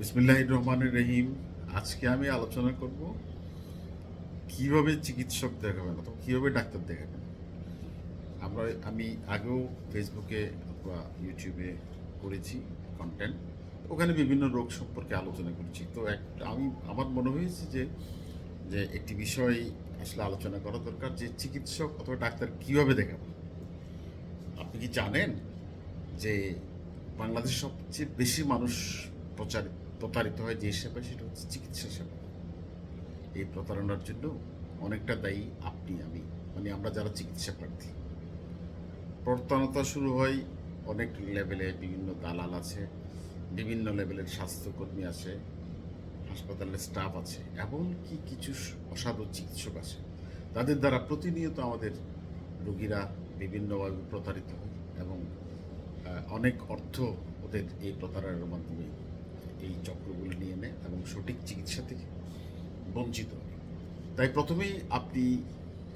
বিসমিল্লাহির রহমানির রহিম। আজকে আমি আলোচনা করব কিভাবে চিকিৎসক দেখাবেন অথবা কিভাবে ডাক্তার দেখাবেন। আমি আগেও ফেসবুকে অথবা ইউটিউবে করেছি কন্টেন্ট, ওখানে বিভিন্ন রোগ সম্পর্কে আলোচনা করেছি। তো আমার মনে হয়েছে যে যে একটি বিষয় আসলে আলোচনা করা দরকার, যে চিকিৎসক অথবা ডাক্তার কিভাবে দেখাবেন। আপনি কি জানেন যে বাংলাদেশে সবচেয়ে বেশি মানুষ প্রতারিত হয় যে সেবা, সেটা হচ্ছে চিকিৎসা সেবা। এই প্রতারণার জন্য অনেকটা দায়ী আপনি, আমি, মানে আমরা যারা চিকিৎসা প্রার্থী। প্রতারণা শুরু হয় অনেক লেভেলে, বিভিন্ন দালাল আছে, বিভিন্ন লেভেলের স্বাস্থ্যকর্মী আছে, হাসপাতালের স্টাফ আছে, এমনকি কিছু অসাধু চিকিৎসক আছে। তাদের দ্বারা প্রতিনিয়ত আমাদের রোগীরা বিভিন্নভাবে প্রতারিত হয় এবং অনেক অর্থ ওদের এই প্রতারণার মাধ্যমে এই চক্রগুলো নিয়ে নেয় এবং সঠিক চিকিৎসা থেকে বঞ্চিত হয়। তাই প্রথমেই আপনি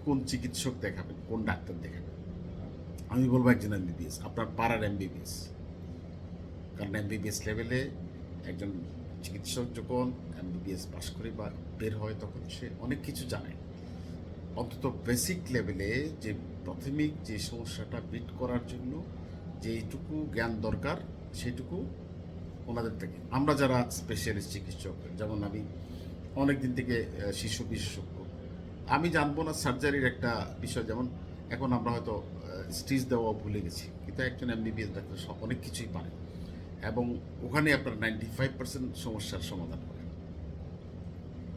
কোন চিকিৎসক দেখাবেন, কোন ডাক্তার দেখাবেন, আমি বলবো একজন এমবিবিএস, আপনার পাড়ার এমবিবিএস। কারণ এমবিবিএস লেভেলে একজন চিকিৎসক যখন এমবিবিএস পাস করে বা বের হয়, তখন সে অনেক কিছু জানে। অন্তত বেসিক লেভেলে যে প্রাথমিক যে সমস্যাটা বিট করার জন্য যেইটুকু জ্ঞান দরকার, সেইটুকু ওনাদের থেকে। আমরা যারা স্পেশালিস্ট চিকিৎসক, যেমন আমি অনেক দিন থেকে শিশু বিশেষজ্ঞ, আমি জানবো না সার্জারির একটা বিষয়। যেমন এখন আমরা হয়তো স্টিচ দেওয়া ভুলে গেছি, কিন্তু একজন এমবিবিএস ডাক্তার সব অনেক কিছুই পারে এবং ওখানে আপনার 95% সমস্যার সমাধান করে।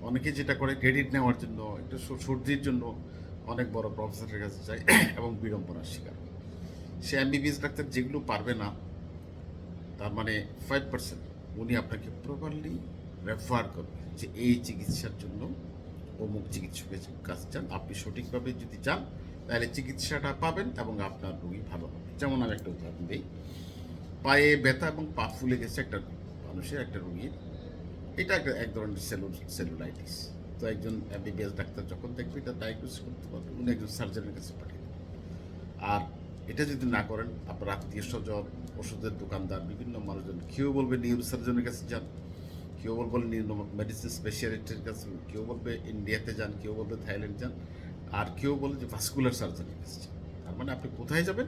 অনেকে যেটা করে ক্রেডিট নেওয়ার জন্য, একটু সর্দির জন্য অনেক বড় প্রফেসরের কাছে যায় এবং বিড়ম্বনার শিকার হয়। সে এমবিবিএস ডাক্তার যেগুলো পারবে না, তার মানে 5% উনি আপনাকে প্রপারলি রেফার করবে যে এই চিকিৎসার জন্য অমুক চিকিৎসকের কাছে যান। আপনি সঠিকভাবে যদি যান, তাহলে চিকিৎসাটা পাবেন এবং আপনার রোগী ভালো হবে। যেমন আমি একটা উদাহরণ দিই, পায়ে ব্যথা এবং পা ফুলে গেছে একটা মানুষের, একটা রোগীর। এটা এক ধরনের সেলুলাইটিস। তো একজন এমবিবিএস ডাক্তার যখন দেখবে, এটা ডায়াগনোস করতে পারবে, উনি একজন সার্জনের কাছে পাঠিয়ে দেবেন। আর এটা যদি না করেন, আপনার আত্মীয় স্বজন, ওষুধের দোকানদার, বিভিন্ন মানুষজন, কেউ বলবে নিউরো সার্জনের কাছে যান, কেউ বলবে মেডিসিন স্পেশালিস্টের কাছে, কেউ বলবে ইন্ডিয়াতে যান, কেউ বলবে থাইল্যান্ড যান, আর কেউ বলে যে ভাস্কুলার সার্জনের কাছে যান। তার মানে আপনি কোথায় যাবেন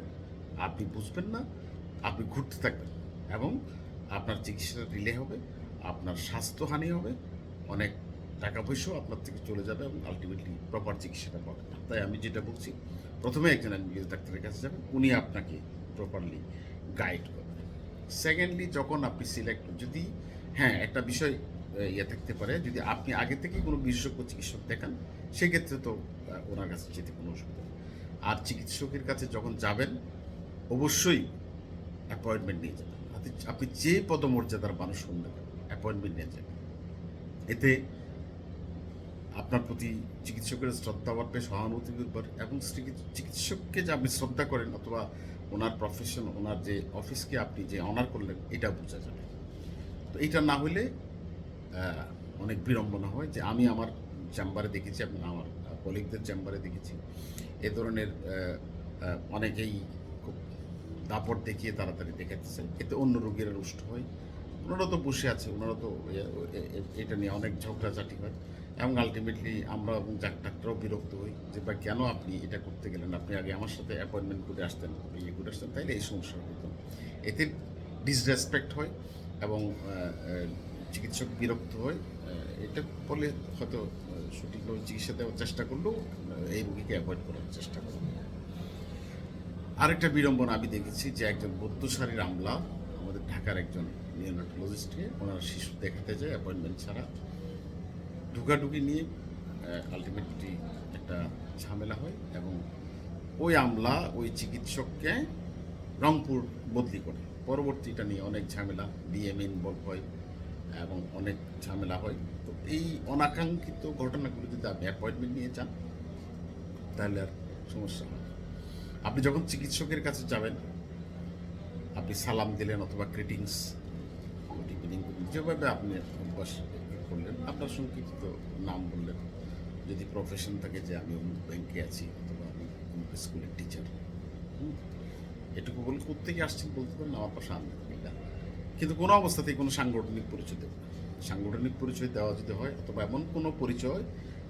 আপনি বুঝবেন না, আপনি ঘুরতে থাকবেন এবং আপনার চিকিৎসাটা ডিলে হবে, আপনার স্বাস্থ্যহানি হবে, অনেক টাকা পয়সাও আপনার থেকে চলে যাবে এবং আলটিমেটলি প্রপার চিকিৎসাটা পাবেন না। তাই আমি যেটা বলছি, প্রথমে একজন এমবিবিএস ডাক্তারের কাছে যাবেন, উনি আপনাকে প্রপারলি গাইড করবেন। সেকেন্ডলি, যখন আপনি সিলেক্ট, যদি হ্যাঁ একটা বিষয় ইয়ে থাকতে পারে, যদি আপনি আগে থেকে কোনো বিশেষজ্ঞ চিকিৎসক দেখান, সেক্ষেত্রে তো ওনার কাছে যেতে কোনো অসুবিধা নেই। আর চিকিৎসকের কাছে যখন যাবেন, অবশ্যই অ্যাপয়েন্টমেন্ট নিয়ে যাবেন। আপনি যে পদমর্যাদার মানুষ হন না কেন, অ্যাপয়েন্টমেন্ট নিয়ে যাবেন। এতে আপনার প্রতি চিকিৎসকের শ্রদ্ধা বাড়বে, সহানুভূতি বাড়বে এবং চিকিৎসককে যে আপনি শ্রদ্ধা করেন অথবা ওনার প্রফেশন, ওনার যে অফিসকে আপনি যে অনার করলেন, এটা বোঝা যাবে। তো এইটা না হলে অনেক বিড়ম্বনা হয়। যে আমি আমার চেম্বারে দেখেছি এবং আমার কলিগদের চেম্বারে দেখেছি, এ ধরনের অনেকেই খুব দাপট দেখিয়ে তাড়াতাড়ি দেখাতে চায়, এতে অন্য রোগীরা রুষ্ট হয়। ওনারা তো বসে আছে, ওনারা তো এটা নিয়ে অনেক ঝগড়াঝাটি হয় এবং আলটিমেটলি আমরা এবং ডাক্তাররাও বিরক্ত হই যে বা কেন আপনি এটা করতে গেলেন, আপনি আগে আমার সাথে অ্যাপয়েন্টমেন্ট করে আসতেন, ইয়ে করে আসতেন, তাইলে এই সমস্যা হতো। এতে ডিসরেসপেক্ট হয় এবং চিকিৎসক বিরক্ত হয়। এটা বলে হয়তো সঠিকভাবে চিকিৎসা দেওয়ার চেষ্টা করলেও এই রোগীকে অ্যাভয়েড করার চেষ্টা করবে। আরেকটা বিড়ম্বনা আমি দেখেছি, যে একজন বৌদ্ধশালীর আমলা, আমাদের ঢাকার একজন নিওনাটোলজিস্টকে ওনার শিশু দেখাতে যায় অ্যাপয়েন্টমেন্ট ছাড়া, ঢুকাঢুকি নিয়ে আলটিমেটলি একটা ঝামেলা হয় এবং ওই আমলা ওই চিকিৎসককে রংপুর বদলি করে। পরবর্তীটা নিয়ে অনেক ঝামেলা, ডিএমএ ইনভলভ হয় এবং অনেক ঝামেলা হয়। তো এই অনাকাঙ্ক্ষিত ঘটনাগুলো যদি আপনি অ্যাপয়েন্টমেন্ট নিয়ে যান, তাহলে আর সমস্যা হয়। আপনি যখন চিকিৎসকের কাছে যাবেন, আপনি সালাম দিলেন অথবা গ্রিটিংস, যেভাবে আপনি অভ্যাস করলেন, আপনার সংক্ষিপ্ত নাম বললেন, যদি প্রফেশন থাকে যে আমি অমুক ব্যাংকে আছি অথবা আমি অমুক স্কুলের টিচার, এটুকু বলে কোথেকে আসছেন বলতে পারেন, আমার পাশে আনবেন। কিন্তু কোনো অবস্থাতেই কোনো সাংগঠনিক পরিচয় দেবে না। সাংগঠনিক পরিচয় দেওয়া যদি হয় অথবা এমন কোনো পরিচয়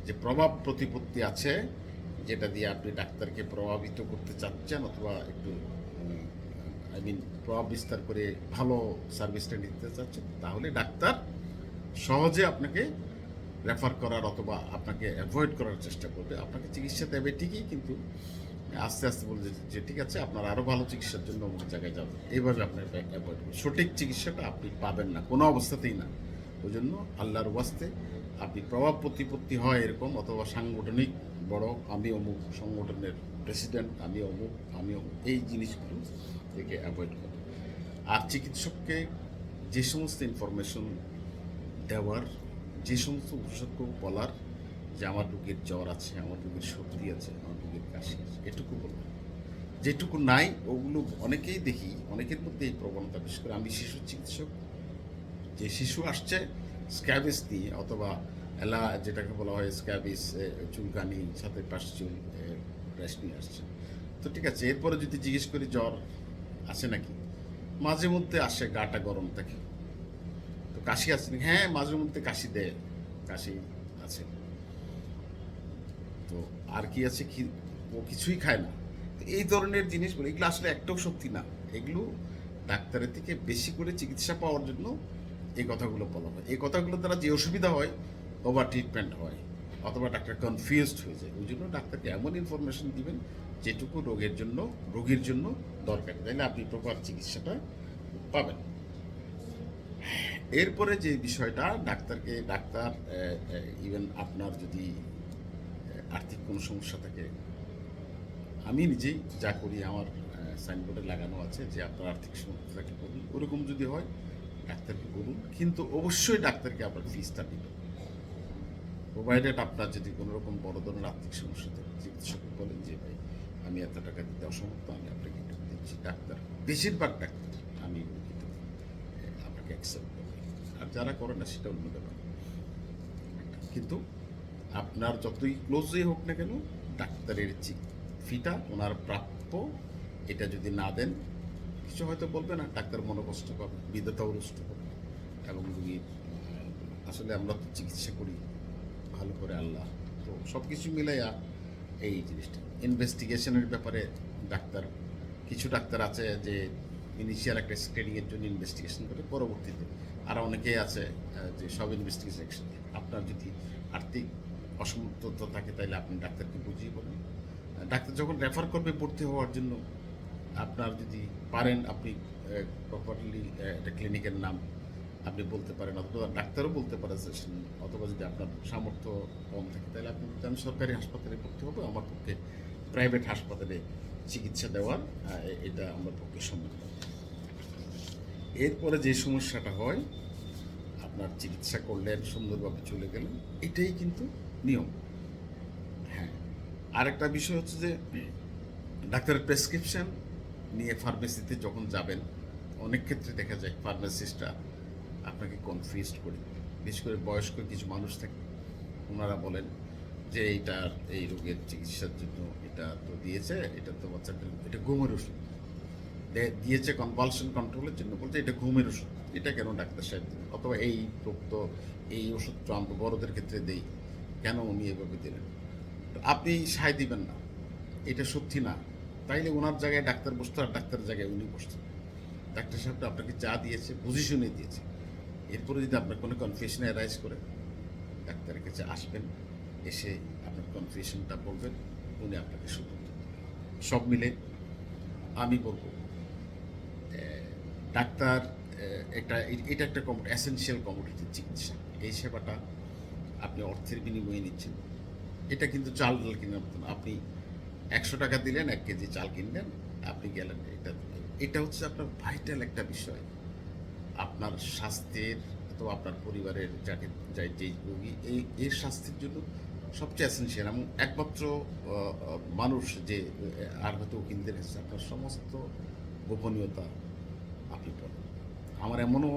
যে প্রভাব প্রতিপত্তি আছে যেটা দিয়ে আপনি ডাক্তারকে প্রভাবিত করতে চাচ্ছেন অথবা একটু প্রভাব বিস্তার করে ভালো সার্ভিসটা নিতে চাচ্ছেন, তাহলে ডাক্তার সহজে আপনাকে রেফার করার অথবা আপনাকে অ্যাভয়েড করার চেষ্টা করবে। আপনাকে চিকিৎসা দেবে ঠিকই, কিন্তু আস্তে আস্তে বলবে যে ঠিক আছে আপনার আরও ভালো চিকিৎসার জন্য অমুক জায়গায় যাবে, এইভাবে আপনার অ্যাভয়েড করবে। সঠিক চিকিৎসাটা আপনি পাবেন না কোনো অবস্থাতেই না। ওই জন্য আল্লাহর ওয়াস্তে আপনি প্রভাব প্রতিপত্তি হয় এরকম অথবা সাংগঠনিক বড় আমি অমুক সংগঠনের প্রেসিডেন্ট, আমি অমুক এই জিনিসগুলো থেকে অ্যাভয়েড করবেন। আর চিকিৎসককে যে সমস্ত ইনফরমেশন দেওয়ার, যে সমস্ত বিশেষজ্ঞ বলার যে আমার রোগীর জ্বর আছে, আমার রোগীর সর্দি আছে, আমার রোগীর কাশি আছে, এটুকু বলবেন। যেটুকু নাই ওগুলো অনেকেই দেখি, অনেকের মধ্যে এই প্রবণতা, বিশেষ করে আমি শিশু চিকিৎসক, যে শিশু আসছে স্ক্যাবিস দিয়ে অথবা যেটাকে বলা হয় স্ক্যাবিস, চুলকানি, সাথে পাশচুল, র্যাশ নিয়ে আসছে। তো ঠিক আছে, এরপরে যদি জিজ্ঞেস করি জ্বর আছে নাকি, মাঝে মধ্যে আসে গাটা গরম থাকে। তো কাশি আছে নাকি, হ্যাঁ মাঝে মধ্যে কাশি দেয়, কাশি আছে। তো আর কি আছে, কি ও কিছুই খায় না। তো এই ধরনের জিনিসগুলো, এগুলো আসলে একটাও সত্যি না। এগুলো ডাক্তারের থেকে বেশি করে চিকিৎসা পাওয়ার জন্য এই কথাগুলো বলা হয়। এই কথাগুলো দ্বারা যে অসুবিধা হয়, ওভার ট্রিটমেন্ট হয় অথবা ডাক্তার কনফিউজড হয়ে যায়। ওই জন্য ডাক্তারকে এমন ইনফরমেশন দিবেন যেটুকু রোগীর জন্য দরকারি, তাইলে আপনি প্রপার চিকিৎসাটা পাবেন। এরপরে যে বিষয়টা, ডাক্তার ইভেন আপনার যদি আর্থিক কোনো সমস্যা থাকে, আমি নিজেই যা করি, আমার সাইনবোর্ডে লাগানো আছে যে আপনার আর্থিক সমস্যা থাকে বলুন, ওরকম যদি হয় ডাক্তারকে বলুন, কিন্তু অবশ্যই ডাক্তারকে আপনার ফিসটা দিবেন। প্রোভাইডেড আপনার যদি কোনো রকম বড় ধরনের আর্থিক সমস্যা থাকে, চিকিৎসককে বলেন যে ভাই আমি এত টাকা দিতে অসমর্থ, আমি আপনাকে একটু দিচ্ছি। ডাক্তার, বেশিরভাগ ডাক্তার আমি আপনাকে অ্যাকসেপ্ট করি, আর যারা করে না সেটা অন্য ব্যাপার। কিন্তু আপনার যতই ক্লোজই হোক না কেন, ডাক্তারের ফিটা ওনার প্রাপ্য, এটা যদি না দেন কিছু হয়তো বলবে না, ডাক্তার মনোকষ্ট পাবে, বিদ্যুতাগ্রস্ত হবে। এবং রুগীর আসলে আমরা তো চিকিৎসা করি ভালো করে আল্লাহ, তো সব কিছু মিলাইয়া এই জিনিসটা ইনভেস্টিগেশনের ব্যাপারে কিছু ডাক্তার আছে যে ইনিশিয়াল একটা স্ক্রিনিংয়ের জন্য ইনভেস্টিগেশন করে পরবর্তীতে, আর অনেকেই আছে যে সব ইনভেস্টিগেশন। আপনার যদি আর্থিক অসমর্থতা থাকে তাহলে আপনি ডাক্তারকে বুঝিয়ে বলেন। ডাক্তার যখন রেফার করবে ভর্তি হওয়ার জন্য, আপনার যদি পারেন আপনি প্রপারলি একটা ক্লিনিকের নাম আপনি বলতে পারেন, অথবা ডাক্তারও বলতে পারে যে, অথবা যদি আপনার সামর্থ্য কম থাকে তাহলে আপনি বলতে আমি সরকারি হাসপাতালে ভর্তি হবো, আমার পক্ষে প্রাইভেট হাসপাতালে চিকিৎসা দেওয়ার এটা আমার পক্ষে সম্ভব নয়। এরপরে যে সমস্যাটা হয়, আপনার চিকিৎসা করলেন, সুন্দরভাবে চলে গেলেন, এটাই কিন্তু নিয়ম। হ্যাঁ, আরেকটা বিষয় হচ্ছে যে ডাক্তারের প্রেসক্রিপশন নিয়ে ফার্মেসিতে যখন যাবেন, অনেক ক্ষেত্রে দেখা যায় ফার্মাসিস্টরা আপনাকে কনফিউজড করে। বিশেষ করে বয়স্ক কিছু মানুষ থাকে, ওনারা বলেন যে এই রোগের চিকিৎসার জন্য এটা তো দিয়েছে, এটা তো বাচ্চাদের, এটা ঘুমের ওষুধ দিয়েছে কনভালশন কন্ট্রোলের জন্য, বলছে এটা ঘুমের ওষুধ, এটা কেন ডাক্তার সাহেব দিলেন, অথবা এই রোগ তো এই ওষুধ তো আমরা বড়দের ক্ষেত্রে দেই, কেন উনি এভাবে দিলেন। তো আপনি সায় দিবেন না, এটা সত্যি না। তাইলে ওনার জায়গায় ডাক্তার বসতো আর ডাক্তারের জায়গায় উনি বসতেন। ডাক্তার সাহেবটা আপনাকে যা দিয়েছে বুঝে শুনে দিয়েছে। এরপরে যদি আপনার কোনো কনফিউশন অ্যারাইজ করে, ডাক্তারের কাছে আসবেন, এসে আপনার কনফিউশনটা বলবেন, উনি আপনাকে শুনবেন। সব মিলে আমি বলবো ডাক্তার এটা একটা এসেনশিয়াল কমোডিটি চিকিৎসা। এই সেবাটা আপনি অর্থের বিনিময়ে নিচ্ছেন। এটা কিন্তু চাল ডাল কেনার মতন, আপনি 100 টাকা দিলেন 1 কেজি চাল কিনলেন, আপনি গেলেন। এটা হচ্ছে আপনার ভাইটাল একটা বিষয়, আপনার স্বাস্থ্যের অথবা আপনার পরিবারের যেই রোগী এর স্বাস্থ্যের জন্য সবচেয়ে এসেনশিয়াল এবং একমাত্র মানুষ যে আর হয়তো কিনতে গেছে আপনার সমস্ত গোপনীয়তা আপনি পড়েন। আমার এমনও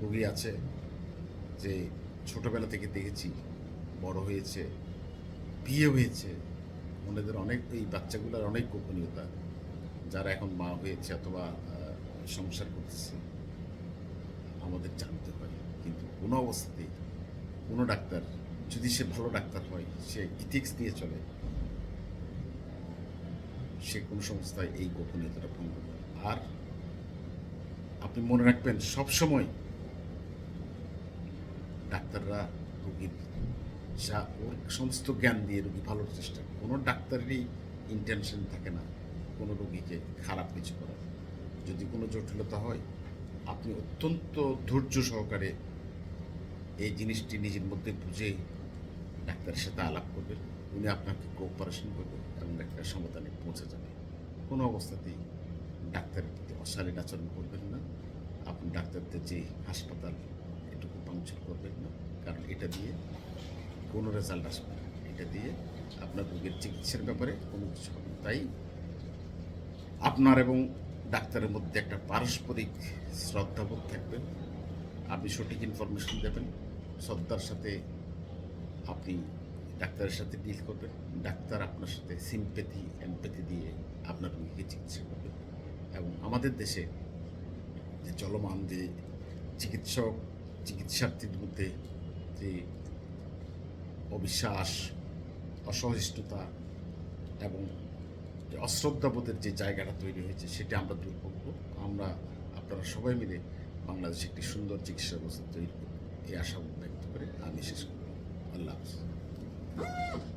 রোগী আছে যে ছোটোবেলা থেকে দেখেছি, বড় হয়েছে, বিয়ে হয়েছে, ওনাদের এই বাচ্চাগুলোর অনেক গোপনীয়তা, যারা এখন মা হয়েছে অথবা সংসার করতেছে, আমাদের জানতে হয়। কিন্তু কোনো অবস্থাতেই কোনো ডাক্তার, যদি সে ভালো ডাক্তার হয়, সে ইথিক্স দিয়ে চলে, সে কোনো সংস্থায় এই গোপনীয়তাটা ভঙ্গ করে। আর আপনি মনে রাখবেন, সবসময় ডাক্তাররা রোগীর ওর সমস্ত জ্ঞান দিয়ে রোগী ভালোর চেষ্টা করে। কোনো ডাক্তারেরই ইন্টেনশন থাকে না কোনো রোগীকে খারাপ কিছু করার। যদি কোনো জটিলতা হয়, আপনি অত্যন্ত ধৈর্য সহকারে এই জিনিসটি নিজের মধ্যে বুঝে ডাক্তারের সাথে আলাপ করবেন, উনি আপনাকে কোঅপারেশন করবেন এবং একটা সমাধানে পৌঁছে যাবে। কোনো অবস্থাতেই ডাক্তারের প্রতি অশালীন আচরণ করবেন না। আপনি ডাক্তারদের যে হাসপাতাল, এটুকু পাংচুর করবেন না, কারণ এটা দিয়ে কোনো রেজাল্ট আসবে না। এটা দিয়ে আপনার রোগের চিকিৎসার ব্যাপারে কোনো কিছু হবে না। তাই আপনার এবং ডাক্তারের মধ্যে একটা পারস্পরিক শ্রদ্ধাবোধ থাকবেন। আপনি সঠিক ইনফরমেশন দেবেন, শ্রদ্ধার সাথে আপনি ডাক্তারের সাথে ডিল করবেন। ডাক্তার আপনার সাথে সিম্প্যাথি এমপ্যাথি দিয়ে আপনার রোগীকে চিকিৎসা করবেন। এবং আমাদের দেশে যে চলমান যে চিকিৎসার্থীদের মধ্যে যে অবিশ্বাস, অসহিষ্ণুতা এবং যে অশ্রদ্ধাবোধের যে জায়গাটা তৈরি হয়েছে, সেটা আমরা দূর করবো। আমরা আপনারা সবাই মিলে বাংলাদেশে একটি সুন্দর চিকিৎসা ব্যবস্থা তৈরি করব, এই আশা ব্যক্ত করে আমি শেষ করব। আল্লাহ হাফেজ।